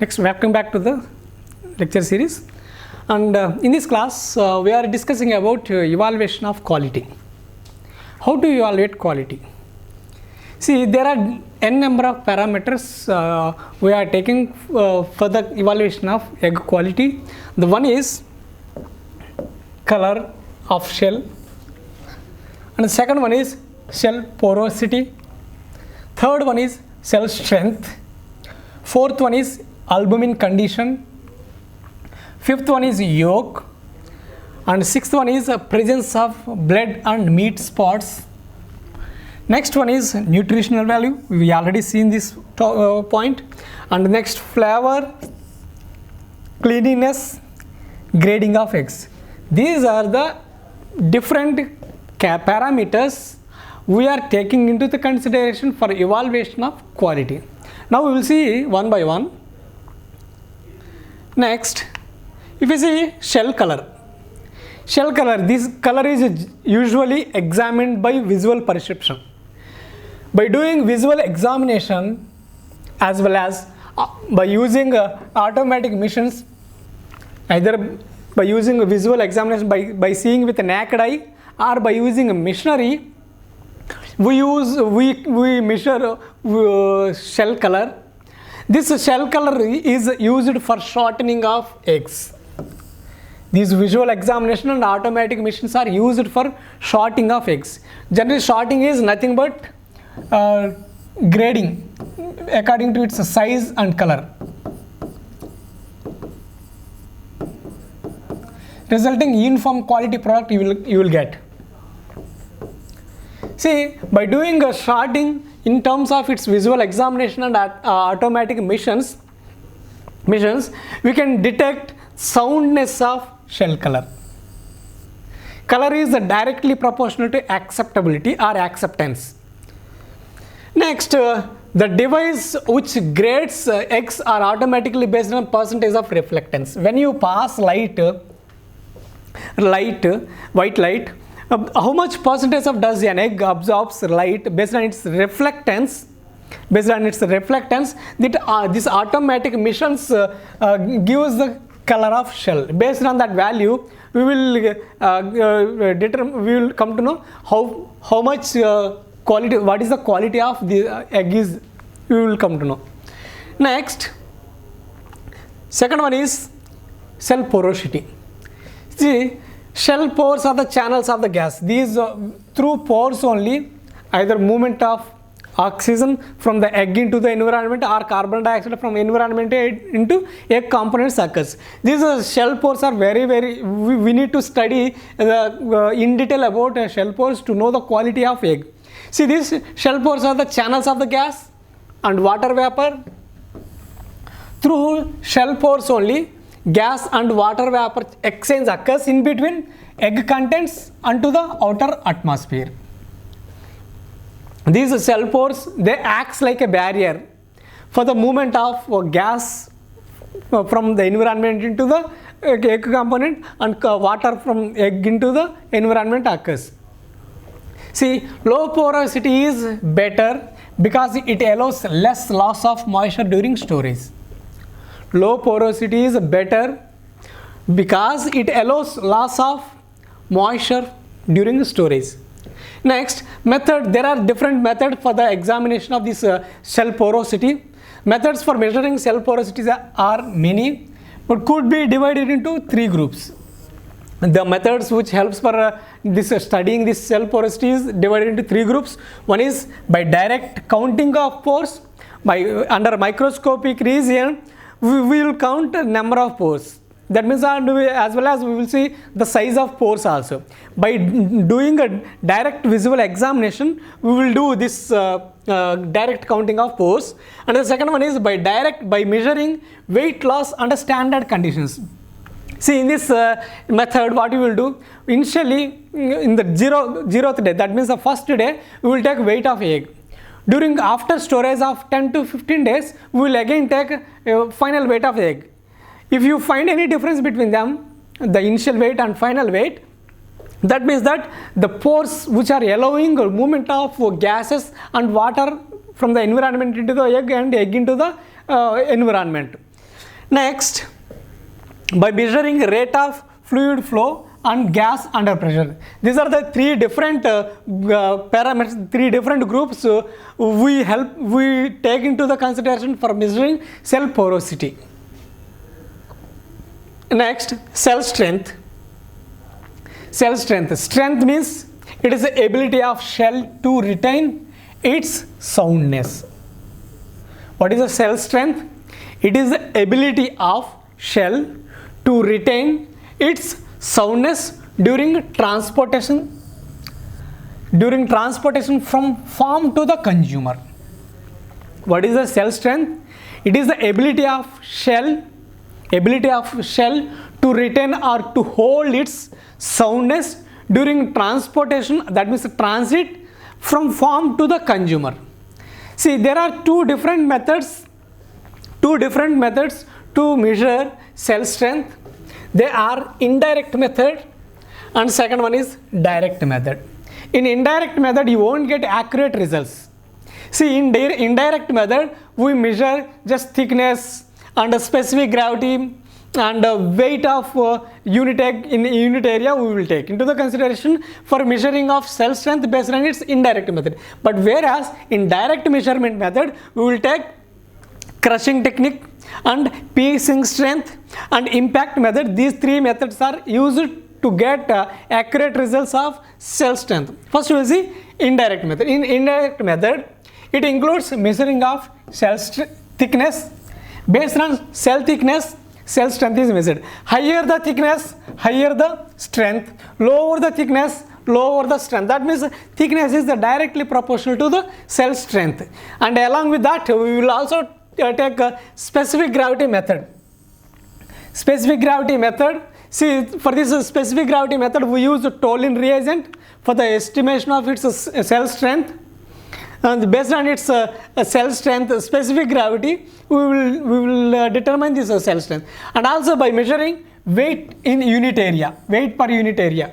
Next, welcome back to the lecture series, and in this class we are discussing about evaluation of quality. How to evaluate quality? See, there are n number of parameters we are taking for the evaluation of egg quality. The one is color of shell, and the second one is shell porosity, third one is cell strength, fourth one is albumin condition, fifth one is yolk, and sixth one is presence of blood and meat spots. Next one is nutritional value, we already seen this point, and next flavor, cleanliness, grading of eggs. These are the different parameters we are taking into the consideration for evaluation of quality. Now we will see one by one. Next, if you see shell color, this color is usually examined by visual perception. By doing visual examination as well as by using automatic machines, either by using a visual examination by seeing with a naked eye or by using a machinery, we measure shell color. This shell color is used for shortening of eggs. These visual examination and automatic machines are used for shortening of eggs. Generally, shortening is nothing but grading according to its size and color, resulting uniform quality product you will get. See, by doing a sorting in terms of its visual examination and automatic missions, we can detect soundness of shell color. Color is directly proportional to acceptability or acceptance. Next, the device which grades eggs are automatically based on percentage of reflectance. When you pass white light, how much percentage of does an egg absorbs light based on its reflectance? Based on its reflectance, that this automatic missions gives the color of shell. Based on that value, we will we will come to know how much quality, what is the quality of the egg is. We will come to know. Next, second one is cell porosity. See, shell pores are the channels of the gas. These through pores only, either movement of oxygen from the egg into the environment or carbon dioxide from environment into egg components occurs. These shell pores are very we need to study in detail about shell pores to know the quality of egg. See, these shell pores are the channels of the gas and water vapor. Through shell pores only, gas and water vapor exchange occurs in between egg contents onto the outer atmosphere. These shell pores, they act like a barrier for the movement of gas from the environment into the egg component, and water from egg into the environment occurs. See, low porosity is better because it allows less loss of moisture during storage. Low porosity is better because it allows loss of moisture during storage. Next, method, there are different methods for the examination of this shell porosity. Methods for measuring shell porosity are many, but could be divided into three groups. The methods which helps for studying this shell porosity is divided into three groups. One is by direct counting of pores. Under microscopic region, we will count number of pores. That means as well as we will see the size of pores also. By doing a direct visual examination, we will do this direct counting of pores. And the second one is by measuring weight loss under standard conditions. See, in this method, what we will do, initially in the zeroth day, that means the first day, we will take weight of egg. After storage of 10 to 15 days, we will again take final weight of egg. If you find any difference between them, the initial weight and final weight, that means that the pores which are allowing movement of gases and water from the environment into the egg and egg into the environment. Next, by measuring rate of fluid flow and gas under pressure. These are the three different parameters, three different groups we take into the consideration for measuring cell porosity. Next, cell strength. Cell strength. Strength means it is the ability of cell to retain its soundness. What is the cell strength? It is the ability of cell to retain its soundness during transportation from farm to the consumer. What is the cell strength? It is the ability of cell to retain or to hold its soundness during transportation, that means transit from farm to the consumer. See, there are two different methods to measure cell strength. They are indirect method and second one is direct method. In indirect method you won't get accurate results. See, in indirect method we measure just thickness and a specific gravity and weight of unit area we will take into the consideration for measuring of cell strength based on its indirect method. But whereas in direct measurement method we will take crushing technique and piercing strength and impact method. These three methods are used to get accurate results of cell strength. First we will see indirect method. In indirect method it includes measuring of cell thickness. Based on cell thickness, cell strength is measured. Higher the thickness, higher the strength. Lower the thickness, lower the strength. That means thickness is directly proportional to the cell strength. And along with that we will also take a specific gravity method. Specific gravity method. See, for this specific gravity method we use a toluene reagent for the estimation of its cell strength. And based on its cell strength, specific gravity, we will determine this cell strength. And also by measuring weight in unit area, weight per unit area.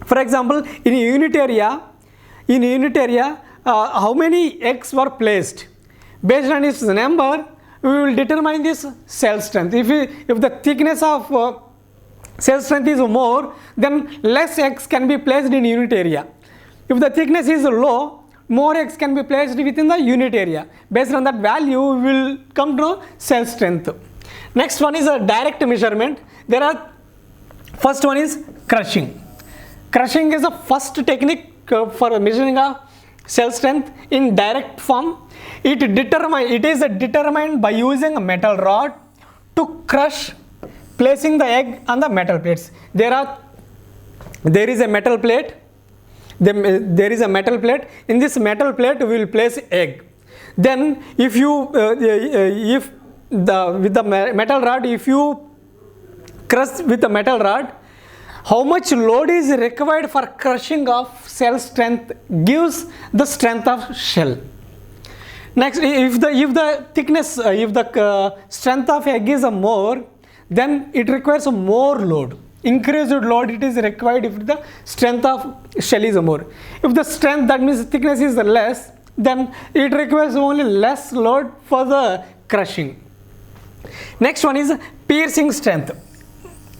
For example, in unit area, how many eggs were placed? Based on its number, we will determine this cell strength. If the thickness of cell strength is more, then less eggs can be placed in unit area. If the thickness is low, more eggs can be placed within the unit area. Based on that value, we will come to cell strength. Next one is a direct measurement. First one is crushing. Crushing is the first technique for measuring a cell strength in direct form. It is determined by using a metal rod to crush, placing the egg on the metal plates. There is a metal plate. There is a metal plate. In this metal plate, we will place egg. Then, with the metal rod, if you crush with the metal rod, how much load is required for crushing of cell strength gives the strength of shell. Next, if the strength of egg is more, then it requires more load. Increased load it is required if the strength of shell is more. If the strength, that means thickness, is less, then it requires only less load for the crushing. Next one is piercing strength.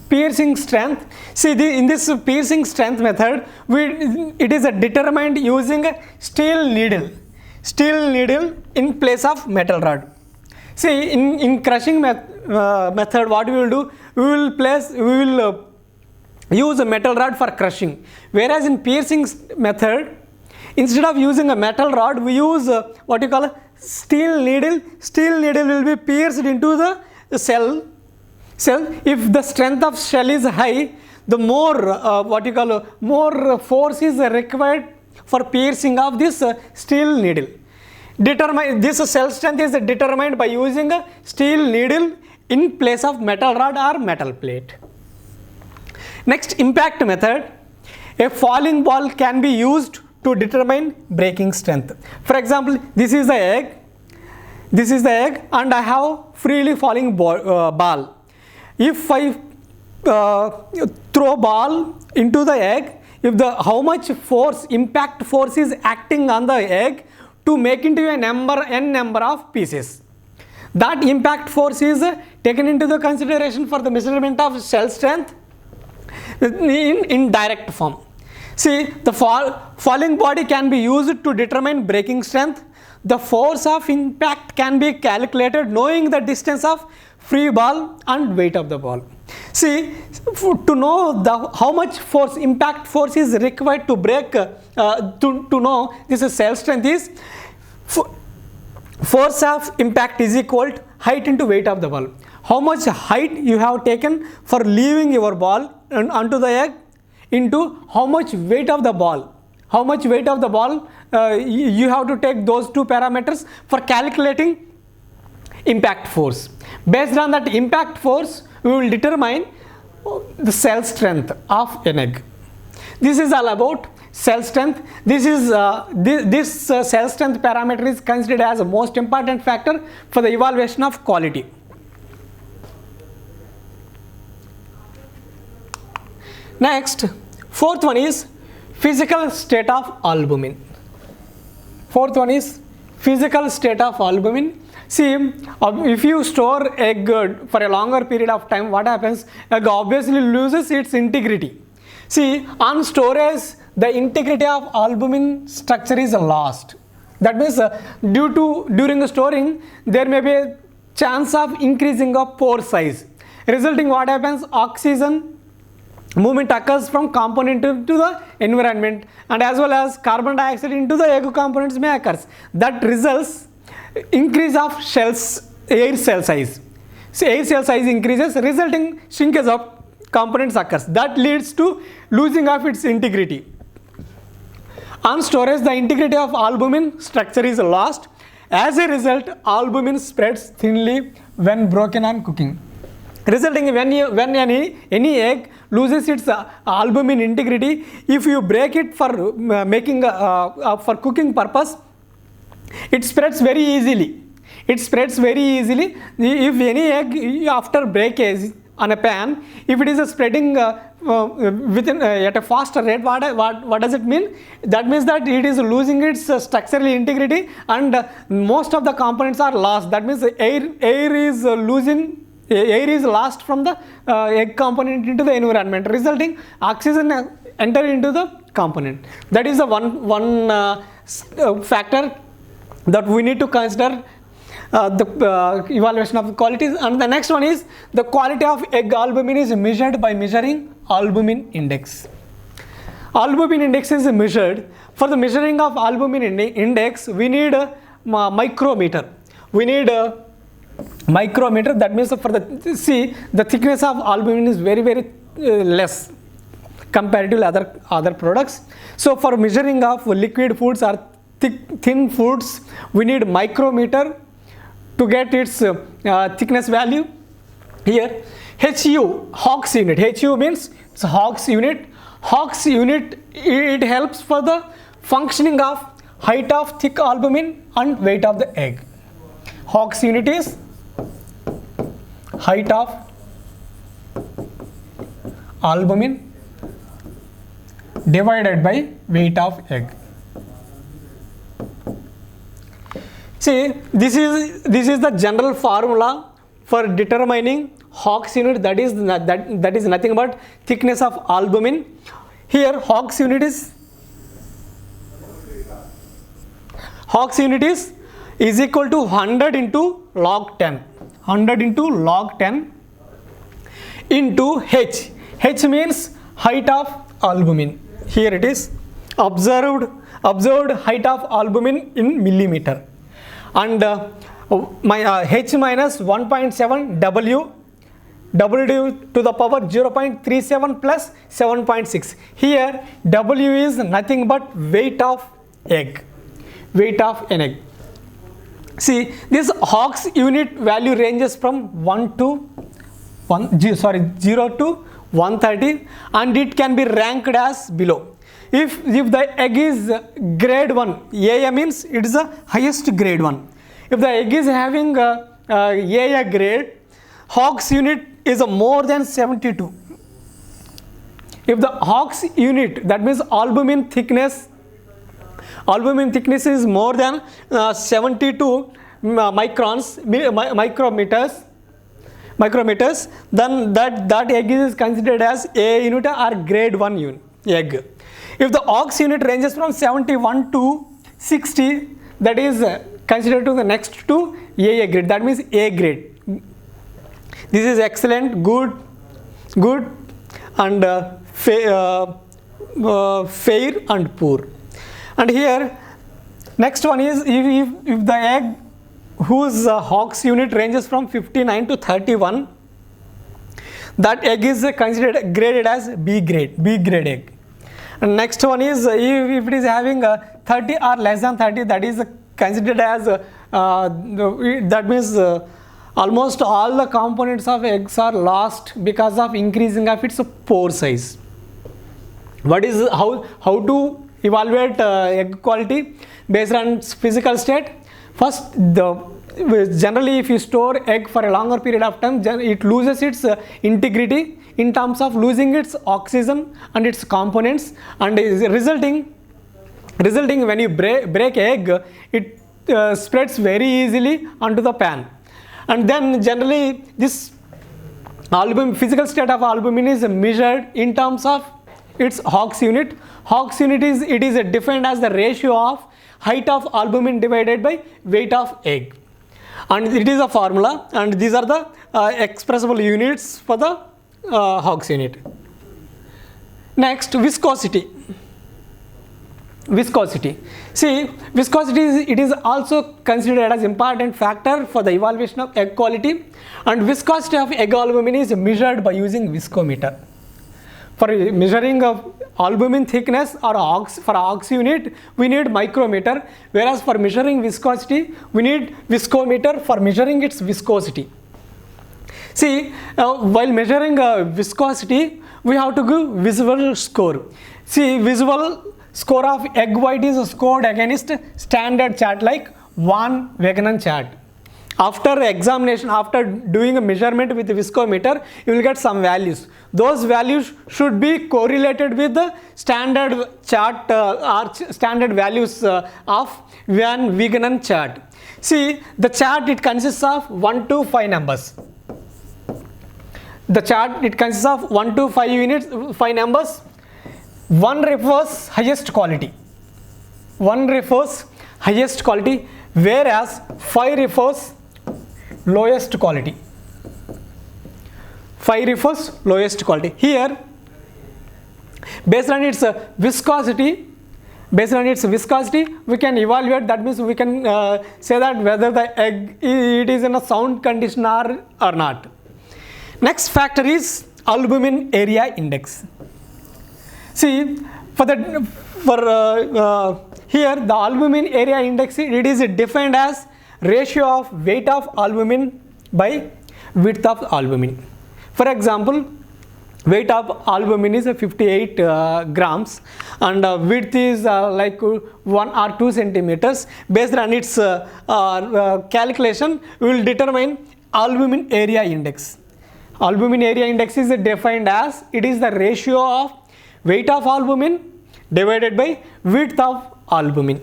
Piercing strength. See, in this piercing strength method, it is determined using a steel needle in place of metal rod. See, in crushing method, what we will do, we will use a metal rod for crushing. Whereas in piercing method, instead of using a metal rod, we use what you call a steel needle. Steel needle will be pierced into the cell. If the strength of shell is high, the more force is required for piercing of this steel needle. This cell strength is determined by using a steel needle in place of metal rod or metal plate. Next, impact method. A falling ball can be used to determine breaking strength. For example, this is the egg. And I have freely falling ball. If I throw ball into the egg, how much impact force is acting on the egg to make into n number of pieces. That impact force is taken into the consideration for the measurement of cell strength in direct form. See, the falling body can be used to determine braking strength. The force of impact can be calculated knowing the distance of free ball and weight of the ball. See, to know how much force, impact force is required to break, to know this is cell strength is, force of impact is equal to height into weight of the ball. How much height you have taken for leaving your ball onto the egg into how much weight of the ball. How much weight of the ball you have to take those two parameters for calculating impact force. Based on that impact force, we will determine the cell strength of an egg. This is all about cell strength. This is this cell strength parameter is considered as a most important factor for the evaluation of quality. Next, fourth one is physical state of albumin. Fourth one is physical state of albumin. See, if you store egg for a longer period of time, what happens? Egg obviously loses its integrity. See, on storage, the integrity of albumin structure is lost. That means during the storing, there may be a chance of increasing of pore size. Resulting what happens? Oxygen movement occurs from component to the environment, and as well as carbon dioxide into the egg components may occurs. That results increase of air cell size. So air cell size increases, resulting shrinkage of components occurs. That leads to losing of its integrity. On storage, the integrity of albumin structure is lost. As a result, albumin spreads thinly when broken on cooking. Resulting when any egg loses its albumin integrity, if you break it for making for cooking purpose, it spreads very easily. It spreads very easily. If any egg after breakage on a pan, if it is spreading within at a faster rate, what does it mean? That means that it is losing its structural integrity, and most of the components are lost. That means air is lost from the egg component into the environment, resulting oxygen enter into the component. That is the one factor that we need to consider the evaluation of the qualities. And the next one is the quality of egg albumin is measured by measuring albumin index. Albumin index is measured. For the measuring of albumin index, we need a micrometer. We need a micrometer. That means for the thickness of albumin is very less compared to other products. So for measuring of liquid foods or thin foods, we need micrometer to get its thickness value. Here HU, Hawk's unit. HU means it's Hawk's unit. Hawk's unit, it helps for the functioning of height of thick albumin and weight of the egg. Hawk's unit is height of albumin divided by weight of egg. See, this is the general formula for determining Hawk's unit. That is nothing but thickness of albumin. Here Hawk's unit is equal to 100 into log 10. 100 into log 10 into H. H means height of albumin. Here it is observed height of albumin in millimeter. And my H minus 1.7 W to the power 0.37 plus 7.6. Here W is nothing but weight of egg. Weight of an egg. See, this Hawk's unit value ranges from 0 to 130, and it can be ranked as below. If the egg is grade 1, AA means it is the highest grade 1. If the egg is having AA grade, Hawk's unit is more than 72. If the Hawk's unit, that means albumin thickness is more than 72, microns, micrometers, then that egg is considered as A unit or grade 1 egg. If the ox unit ranges from 71 to 60, that is considered to the next to A grade, that means A grade. This is excellent, good, and fair and poor. And here next one is if the egg whose Hawk's unit ranges from 59 to 31, that egg is considered graded as B grade egg. And next one is if it is having 30 or less than 30, that is considered as that means almost all the components of eggs are lost because of increasing of its pore size. What is how to evaluate egg quality based on its physical state? First, generally if you store egg for a longer period of time, it loses its integrity in terms of losing its oxygen and its components, and is resulting when you break egg, it spreads very easily onto the pan. And then generally this physical state of albumin is measured in terms of its Hawk's unit. Hawk's unit is defined as the ratio of height of albumin divided by weight of egg, and it is a formula, and these are the expressible units for the Hawk's unit. Next, viscosity. See, viscosity is also considered as important factor for the evaluation of egg quality, and viscosity of egg albumin is measured by using viscometer. For measuring of albumin thickness or for Hawk's unit, we need micrometer, whereas for measuring viscosity, we need viscometer for measuring its viscosity. See, while measuring viscosity, we have to give visual score. See, visual score of egg white is scored against standard chart like Van Wegenen chart. After examination, after doing a measurement with the viscometer, you will get some values. Those values should be correlated with the standard chart or standard values of Van Wegenen chart. See, the chart, it consists of 1 to 5 numbers. The chart, it consists of 1 to 5 units, 5 numbers. 1 refers highest quality. 1 refers highest quality, whereas 5 refers lowest quality. 5 refers lowest quality. Here, based on its viscosity, we can evaluate. That means we can say that whether the egg it is in a sound condition or not. Next factor is albumin area index. See, here the albumin area index, it is defined as ratio of weight of albumin by width of albumin. For example, weight of albumin is 58 grams and width is like 1 or 2 centimeters. Based on its calculation, we will determine albumin area index. Albumin area index is defined as it is the ratio of weight of albumin divided by width of albumin.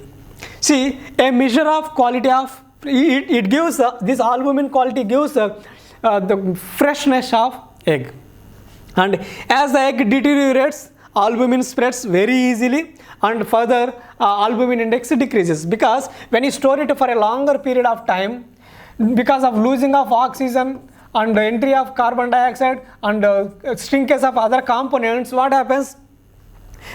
See, a measure of quality of it gives this albumin quality gives the freshness of egg, and as the egg deteriorates, albumin spreads very easily, and further albumin index decreases, because when you store it for a longer period of time, because of losing of oxygen and entry of carbon dioxide and shrinkage of other components, what happens?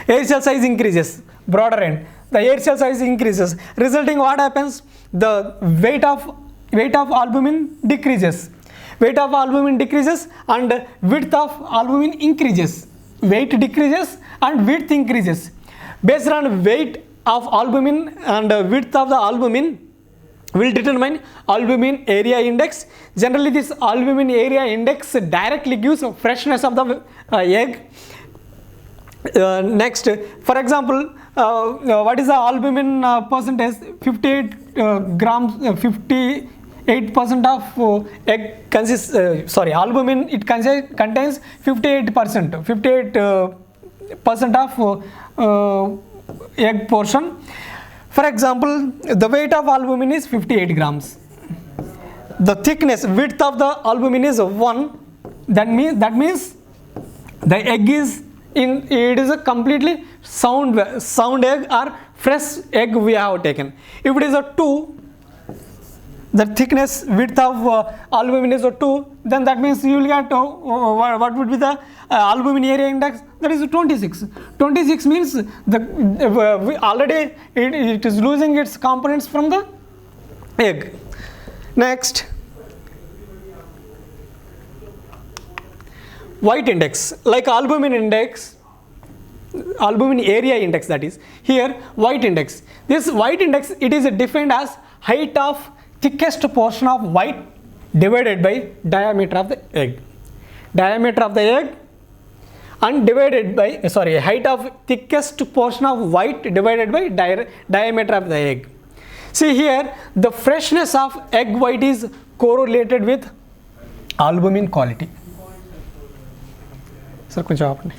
Air cell size increases, broader end. The air cell size increases, resulting what happens? The weight of albumin decreases. Weight of albumin decreases and width of albumin increases. Weight decreases and width increases. Based on weight of albumin and width of the albumin, will determine albumin area index. Generally, this albumin area index directly gives freshness of the egg. Next, for example, what is the albumin percentage? 58 grams, 58% of egg consists. Albumin, it contains 58%. 58% of egg portion. For example, the weight of albumin is 58 grams. the thickness, width of the albumin is 1, that means the egg is it is a completely sound egg or fresh egg we have taken. If it is a 2, the thickness width of albumin is a 2, then that means you will get what would be the albumin area index, that is 26. 26 means the already it is losing its components from the egg. Next, white index, like albumin index, albumin area index, that is here white index. This white index, it is defined as height of thickest portion of white divided by diameter of the egg. Diameter of the egg and divided by height of thickest portion of white divided by diameter of the egg. See here, the freshness of egg white is correlated with albumin quality. Sir, కొంచెం ఆపండి.